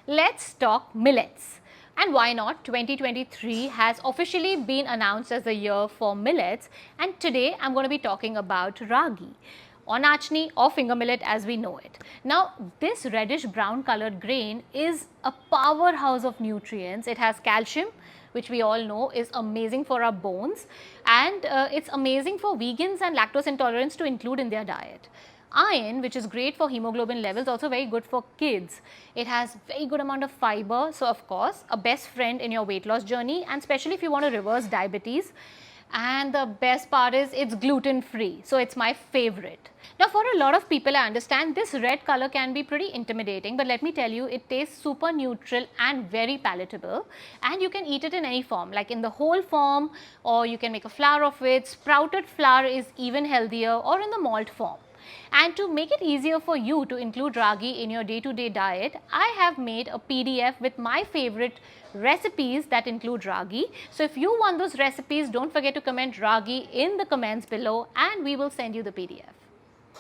let's talk millets. And why not? 2023 has officially been announced as the year for millets, and today I'm going to be talking about ragi, or nachni, or finger millet as we know it. Now, this reddish brown colored grain is a powerhouse of nutrients. It has calcium, which we all know is amazing for our bones, and it's amazing for vegans and lactose intolerants to include in their diet. Iron, which is great for hemoglobin levels, also very good for kids. It has very good amount of fiber, so of course a best friend in your weight loss journey, and especially if you want to reverse diabetes. And the best part is it's gluten free, so it's my favorite. Now, for a lot of people, I understand this red color can be pretty intimidating, but let me tell you, it tastes super neutral and very palatable, and you can eat it in any form, like in the whole form, or you can make a flour of it. Sprouted flour is even healthier, or in the malt form. And to make it easier for you to include ragi in your day-to-day diet, I have made a PDF with my favorite recipes that include ragi. So if you want those recipes, don't forget to comment ragi in the comments below and we will send you the PDF.